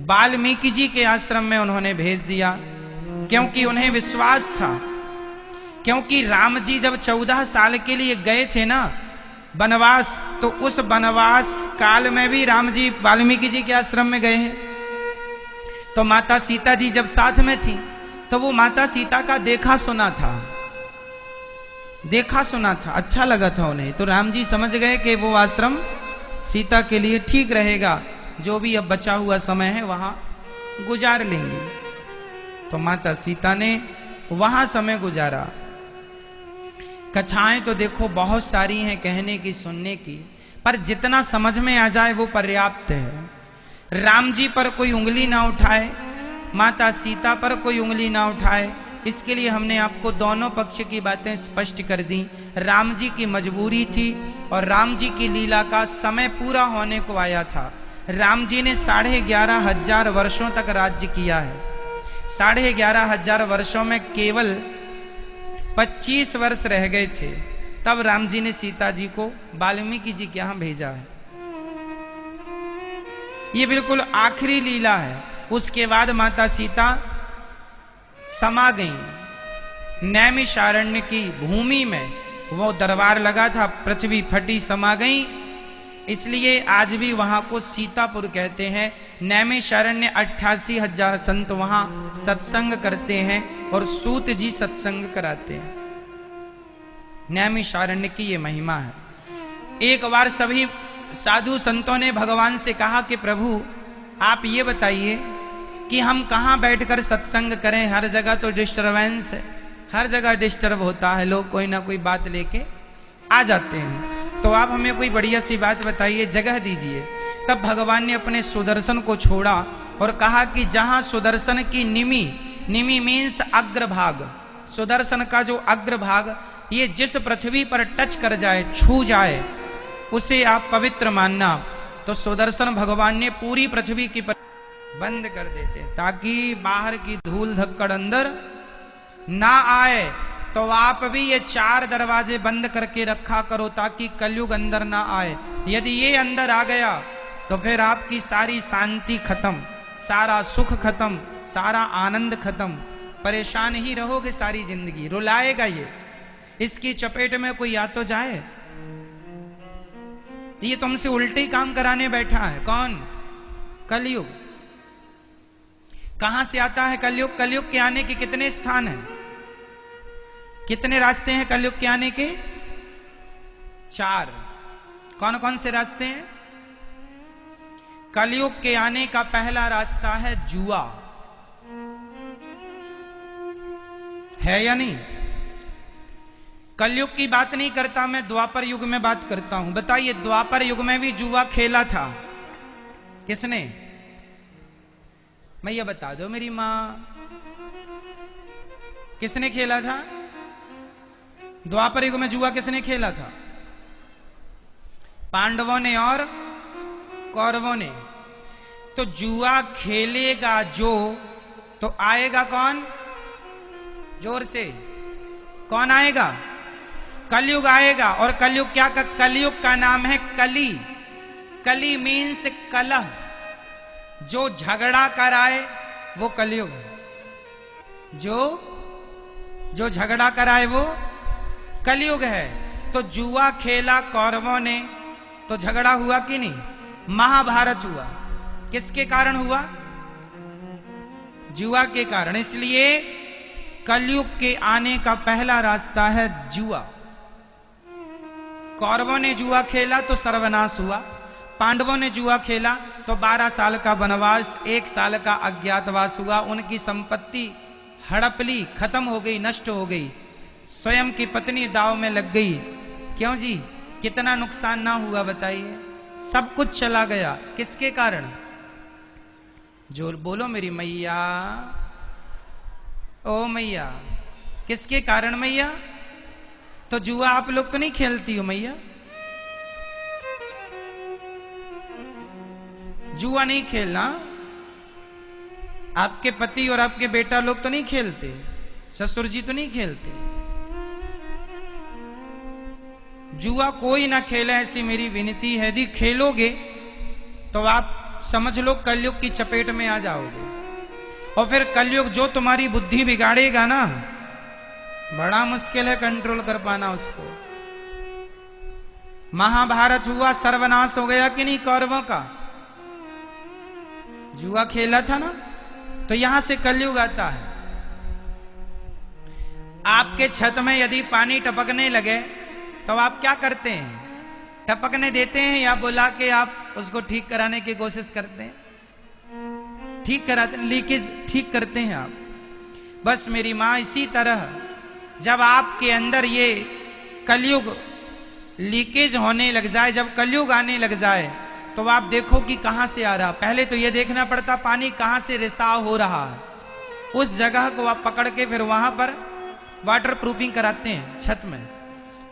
वाल्मीकि जी के आश्रम में उन्होंने भेज दिया, क्योंकि उन्हें विश्वास था। क्योंकि राम जी जब 14 साल के लिए गए थे ना वनवास, तो उस वनवास काल में भी राम जी वाल्मीकि जी के आश्रम में गए हैं। तो माता सीता जी जब साथ में थी, तो वो माता सीता का देखा सुना था, देखा सुना था, अच्छा लगा था उन्हें। तो राम जी समझ गए कि वो आश्रम सीता के लिए ठीक रहेगा, जो भी अब बचा हुआ समय है वहां गुजार लेंगे। तो माता सीता ने वहां समय गुजारा। कथाएं तो देखो बहुत सारी हैं कहने की, सुनने की, पर जितना समझ में आ जाए वो पर्याप्त है। राम जी पर कोई उंगली ना उठाए, माता सीता पर कोई उंगली ना उठाए, इसके लिए हमने आपको दोनों पक्ष की बातें स्पष्ट कर दी। राम जी की मजबूरी थी और राम जी की लीला का समय पूरा होने को आया था। राम जी ने 11,500 वर्षों तक राज्य किया है। 11,500 वर्षों में केवल 25 वर्ष रह गए थे, तब राम जी ने सीता जी को वाल्मीकि जी के यहां भेजा है। ये बिल्कुल आखिरी लीला है। उसके बाद माता सीता समा गई नैमिषारण्य की भूमि में। वो दरबार लगा था, पृथ्वी फटी समा गई, इसलिए आज भी वहां को सीतापुर कहते हैं। नैमिषारण्य 88,000 संत वहां सत्संग करते हैं और सूत जी सत्संग कराते हैं। नैमिषारण्य की ये महिमा है। एक बार सभी साधु संतों ने भगवान से कहा कि प्रभु आप ये बताइए कि हम कहाँ बैठकर सत्संग करें, हर जगह तो डिस्टरबेंस है, हर जगह डिस्टर्ब होता है, लोग कोई ना कोई बात लेके आ जाते हैं, तो आप हमें कोई बढ़िया सी बात बताइए, जगह दीजिए। तब भगवान ने अपने सुदर्शन को छोड़ा और कहा कि जहां सुदर्शन की निमि, निमि मीन्स अग्रभाग, सुदर्शन का जो अग्रभाग, ये जिस पृथ्वी पर टच कर जाए, छू जाए, उसे आप पवित्र मानना। तो सुदर्शन भगवान ने पूरी पृथ्वी की बंद कर देते ताकि बाहर की धूल धक्कड़ अंदर ना आए। तो आप भी ये 4 दरवाजे बंद करके रखा करो ताकि कलयुग अंदर ना आए। यदि ये अंदर आ गया तो फिर आपकी सारी शांति खत्म, सारा सुख खत्म, सारा आनंद खत्म, परेशान ही रहोगे सारी जिंदगी, रुलाएगा ये। इसकी चपेट में कोई आ तो जाए, ये तुमसे उल्टे काम कराने बैठा है। कौन? कलयुग। कहां से आता है कलयुग? कलयुग के आने के कितने स्थान हैं, कितने रास्ते हैं कलयुग के आने के? 4। कौन कौन से रास्ते हैं? कलयुग के आने का पहला रास्ता है जुआ, है या नहीं? कलयुग की बात नहीं करता मैं, द्वापर युग में बात करता हूं। बताइए, द्वापर युग में भी जुआ खेला था किसने? मैं ये बता दो मेरी मां, किसने खेला था? द्वापर युग में जुआ किसने खेला था? पांडवों ने और कौरवों ने। तो जुआ खेलेगा जो, तो आएगा कौन? जोर से कौन आएगा? कलयुग आएगा। और कलयुग क्या? कलयुग का नाम है कली। कली मीन्स कलह, जो झगड़ा कराए वो कलयुग है। जो झगड़ा कराए वो कलयुग है। तो जुआ खेला कौरवों ने तो झगड़ा हुआ कि नहीं? महाभारत हुआ। किसके कारण हुआ? जुआ के कारण। इसलिए कलयुग के आने का पहला रास्ता है जुआ। कौरवों ने जुआ खेला तो सर्वनाश हुआ, पांडवों ने जुआ खेला तो 12 साल का वनवास, 1 साल का अज्ञातवास हुआ। उनकी संपत्ति हड़प ली, खत्म हो गई, नष्ट हो गई। स्वयं की पत्नी दाव में लग गई। क्यों जी? कितना नुकसान ना हुआ बताइए? सब कुछ चला गया। किसके कारण? जो बोलो मेरी मैया, ओ मैया, किसके कारण मैया? तो जुआ आप लोग तो नहीं खेलती हो मैया? जुआ नहीं खेलना। आपके पति और आपके बेटा लोग तो नहीं खेलते, ससुर जी तो नहीं खेलते। जुआ कोई ना खेले ऐसी मेरी विनती है। यदि खेलोगे तो आप समझ लो कलयुग की चपेट में आ जाओगे। और फिर कलयुग जो तुम्हारी बुद्धि बिगाड़ेगा ना, बड़ा मुश्किल है कंट्रोल कर पाना उसको। महाभारत हुआ, सर्वनाश हो गया कि नहीं कौरवों का? जुआ खेला था ना। तो यहां से कलयुग आता है। आपके छत में यदि पानी टपकने लगे तो आप क्या करते हैं? टपकने देते हैं या बुला के आप उसको ठीक कराने की कोशिश करते हैं? ठीक कराते, लीकेज ठीक करते हैं आप। बस मेरी मां, इसी तरह जब आपके अंदर ये कलयुग लीकेज होने लग जाए, जब कलयुग आने लग जाए, तो आप देखो कि कहां से आ रहा। पहले तो ये देखना पड़ता पानी कहां से रिसाव हो रहा है, उस जगह को आप पकड़ के फिर वहां पर वाटर प्रूफिंग कराते हैं छत में।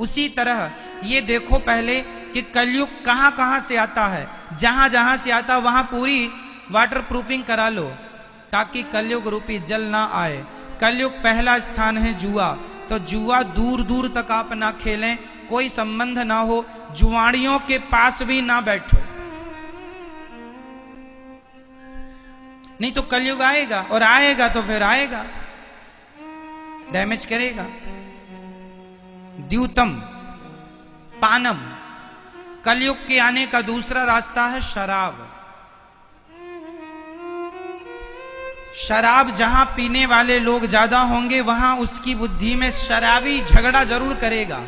उसी तरह ये देखो पहले कि कलयुग कहां कहां से आता है। जहां जहां से आता वहां पूरी वाटर प्रूफिंग करा लो, ताकि कलयुग रूपी जल ना आए। कलयुग पहला स्थान है जुआ। तो जुआ दूर दूर तक आप ना खेलें, कोई संबंध ना हो, जुआड़ियों के पास भी ना बैठो, नहीं तो कलयुग आएगा। और आएगा तो फिर आएगा, डैमेज करेगा। द्यूतम पानम, कलयुग के आने का दूसरा रास्ता है शराब। शराब जहां पीने वाले लोग ज्यादा होंगे वहां उसकी बुद्धि में शराबी झगड़ा जरूर करेगा।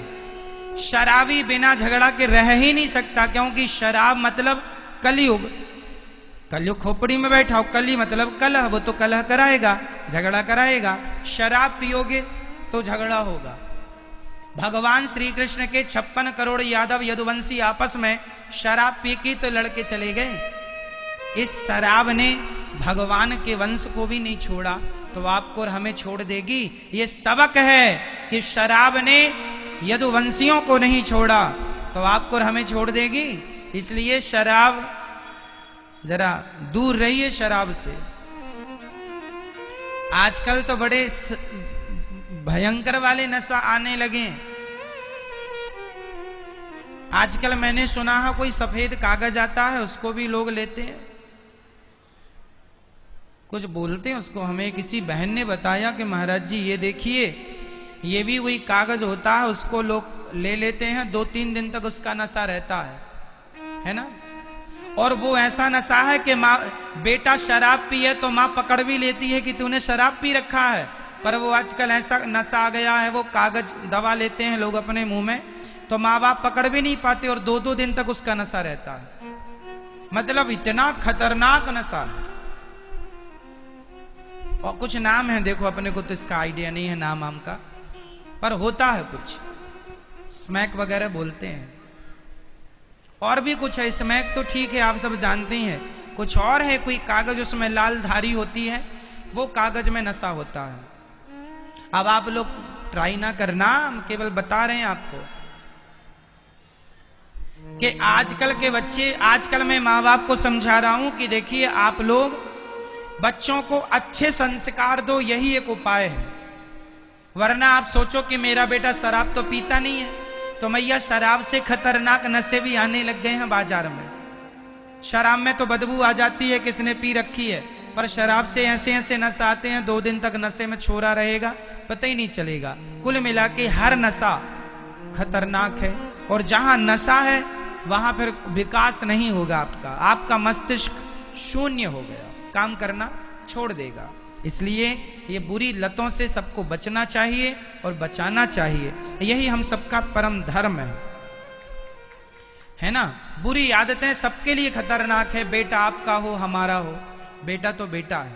शराबी बिना झगड़ा के रह ही नहीं सकता, क्योंकि शराब मतलब कलयुग। कलयुग खोपड़ी में बैठा हो, कली मतलब कलह, वो तो कलह कराएगा, झगड़ा कराएगा। शराब पियोगे तो झगड़ा होगा। भगवान श्री कृष्ण के 56 करोड़ यादव यदुवंशी आपस में शराब पी के तो लड़के चले गए। इस शराब ने भगवान के वंश को भी नहीं छोड़ा, तो आपको और हमें छोड़ देगी। ये सबक है कि शराब ने यदुवंशियों को नहीं छोड़ा, तो आपको और हमें छोड़ देगी। इसलिए शराब, जरा दूर रहिए शराब से। आजकल तो बड़े भयंकर वाले नशा आने लगे। आजकल मैंने सुना है कोई सफेद कागज आता है, उसको भी लोग लेते हैं, कुछ बोलते हैं उसको। हमें किसी बहन ने बताया कि महाराज जी ये देखिए, ये भी वही कागज होता है, उसको लोग ले लेते हैं, 2-3 दिन तक उसका नशा रहता है ना। और वो ऐसा नशा है कि माँ, बेटा शराब पिए तो माँ पकड़ भी लेती है कि तूने शराब पी रखा है। पर वो आजकल ऐसा नशा आ गया है, वो कागज दबा लेते हैं लोग अपने मुंह में, तो माँ बाप पकड़ भी नहीं पाते और 2-2 दिन तक उसका नशा रहता है। मतलब इतना खतरनाक नशा है। और कुछ नाम है, देखो अपने को तो इसका आइडिया नहीं है नाम आम का, पर होता है कुछ, स्मैक वगैरह बोलते हैं। और भी कुछ है, स्मैक तो ठीक है आप सब जानते हैं, कुछ और है, कोई कागज उसमें लाल धारी होती है, वो कागज में नशा होता है। अब आप लोग ट्राई ना करना, हम केवल बता रहे हैं आपको कि आजकल के बच्चे, आजकल मैं माँ बाप को समझा रहा हूं कि देखिए आप लोग बच्चों को अच्छे संस्कार दो, यही एक उपाय है। वरना आप सोचो कि मेरा बेटा शराब तो पीता नहीं है, तो मैया शराब से खतरनाक नशे भी आने लग गए हैं बाजार में। शराब में तो बदबू आ जाती है, किसने पी रखी है, पर शराब से ऐसे ऐसे नशा आते हैं, 2 दिन तक नशे में छोड़ा रहेगा, पता ही नहीं चलेगा। कुल मिला के हर नशा खतरनाक है, और जहां नशा है वहां फिर विकास नहीं होगा आपका, आपका मस्तिष्क शून्य हो गया, काम करना छोड़ देगा। इसलिए ये बुरी लतों से सबको बचना चाहिए और बचाना चाहिए, यही हम सबका परम धर्म है ना। बुरी आदतें सबके लिए खतरनाक है, बेटा आपका हो हमारा हो, बेटा तो बेटा है।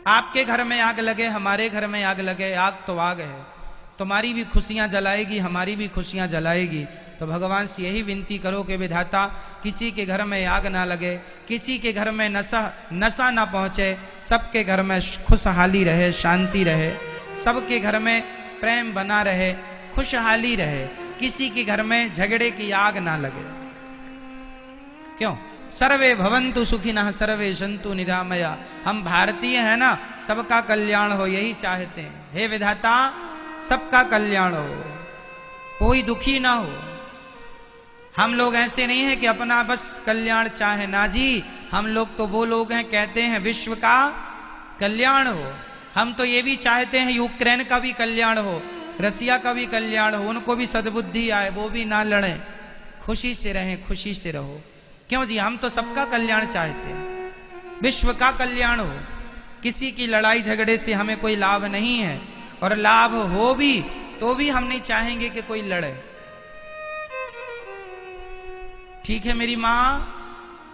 आपके घर में आग लगे, हमारे घर में आग लगे, आग तो आग है, तुम्हारी भी खुशियां जलाएगी, हमारी भी खुशियां जलाएगी। तो भगवान से यही विनती करो कि विधाता किसी के घर में आग ना लगे, किसी के घर में नशा ना पहुंचे, सबके घर में खुशहाली रहे, शांति रहे, सबके घर में प्रेम बना रहे, खुशहाली रहे, किसी के घर में झगड़े की आग ना लगे। क्यों? सर्वे भवन्तु सुखिनः सर्वे सन्तु निरामया। हम भारतीय हैं ना, सबका कल्याण हो, यही चाहते हैं। हे विधाता सबका कल्याण हो, कोई दुखी ना हो। हम लोग ऐसे नहीं है कि अपना बस कल्याण चाहे, ना जी, हम लोग तो वो लोग हैं कहते हैं विश्व का कल्याण हो। हम तो ये भी चाहते हैं यूक्रेन का भी कल्याण हो, रसिया का भी कल्याण हो, उनको भी सद्बुद्धि आए, वो भी ना लड़ें, खुशी से रहें, खुशी से रहो। क्यों जी? हम तो सबका कल्याण चाहते हैं, विश्व का कल्याण हो। किसी की लड़ाई झगड़े से हमें कोई लाभ नहीं है, और लाभ हो भी तो भी हम नहीं चाहेंगे कि कोई लड़े। ठीक है मेरी माँ?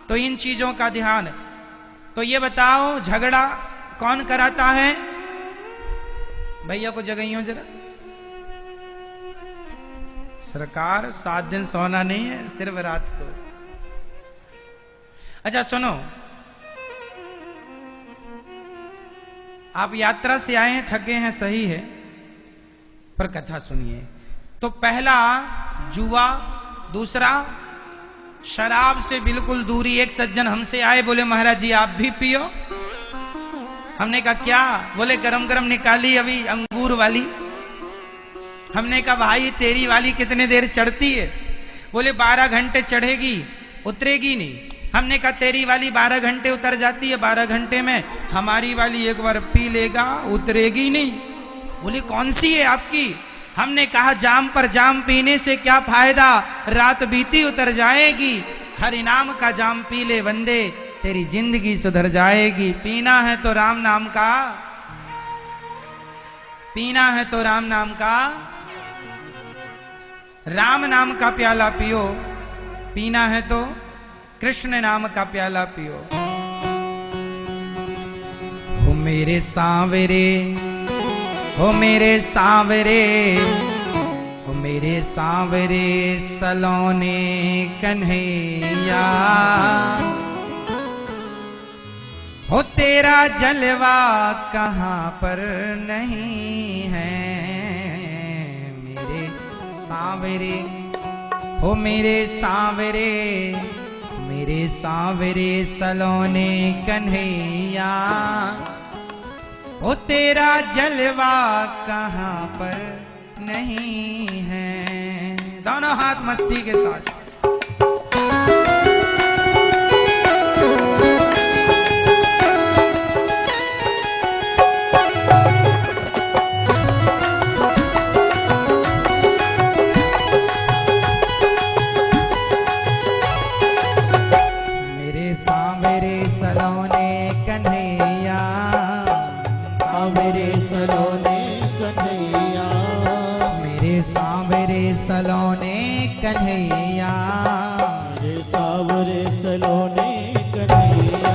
तो इन चीजों का ध्यान। तो ये बताओ झगड़ा कौन कराता है? भैया को जगाइयो जरा। सरकार 7 दिन सोना नहीं है, सिर्फ रात को। अच्छा सुनो, आप यात्रा से आए हैं, थके हैं, सही है, पर कथा सुनिए। तो पहला जुआ, दूसरा शराब से बिल्कुल दूरी। एक सज्जन हमसे आए, बोले महाराज जी आप भी पियो। हमने कहा क्या? बोले गरम गरम निकाली अभी अंगूर वाली। हमने कहा भाई तेरी वाली कितने देर चढ़ती है? बोले 12 घंटे चढ़ेगी, उतरेगी नहीं। हमने कहा तेरी वाली 12 घंटे उतर जाती है, 12 घंटे में हमारी वाली एक बार पी लेगा, उतरेगी नहीं। बोले कौन सी है आपकी? हमने कहा जाम पर जाम पीने से क्या फायदा, रात बीती उतर जाएगी। हरि नाम का जाम पी ले बंदे, तेरी जिंदगी सुधर जाएगी। पीना है तो राम नाम का, पीना है तो राम नाम का, राम नाम का प्याला पियो। पीना है तो कृष्ण नाम का प्याला पियो। हो मेरे सांवरे, हो मेरे सांवरे, हो मेरे सांवरे सलोने कन्हैया, हो तेरा जलवा कहाँ पर नहीं है। मेरे सांवरे, हो मेरे सांवरे, मेरे सांवरे सलोने कन्हैया, ओ तेरा जलवा कहाँ पर नहीं है। दोनों हाथ मस्ती के साथ। मेरे सांवरे सलोने कन्हैया, मेरे सलोने कन्हैया, मेरे सांवरे सलोने कन्हैया, मेरे सांवरे सलोने कन्हैया,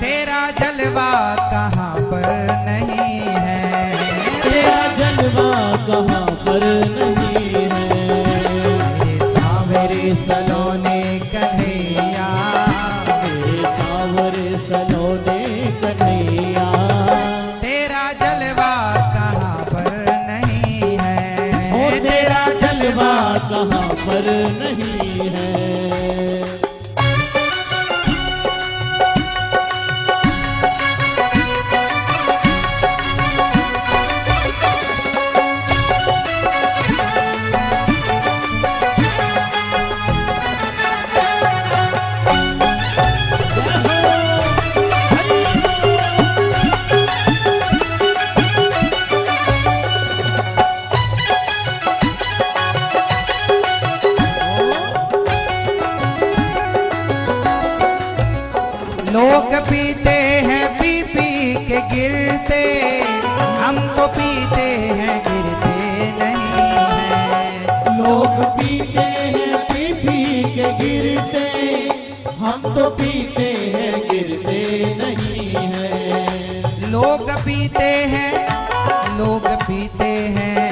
तेरा जलवा कहाँ पर नहीं है। तेरा जलवा कहाँ पर नहीं है। मेरे सांवरे सलोने कन्हैया, मेरे सांवरे सलोने लोग पीते हैं पी पी के गिरते, हम तो पीते हैं गिरते नहीं हैं। लोग पीते हैं पी पी के गिरते, हम तो पीते हैं गिरते नहीं हैं। लोग पीते हैं, लोग पीते हैं,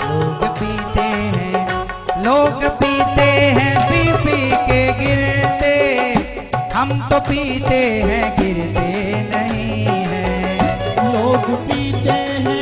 लोग पीते हैं, लोग पीते हैं पी पी के गिरते, हम तो पीते हैं गिरते नहीं हैं। लोग पीते हैं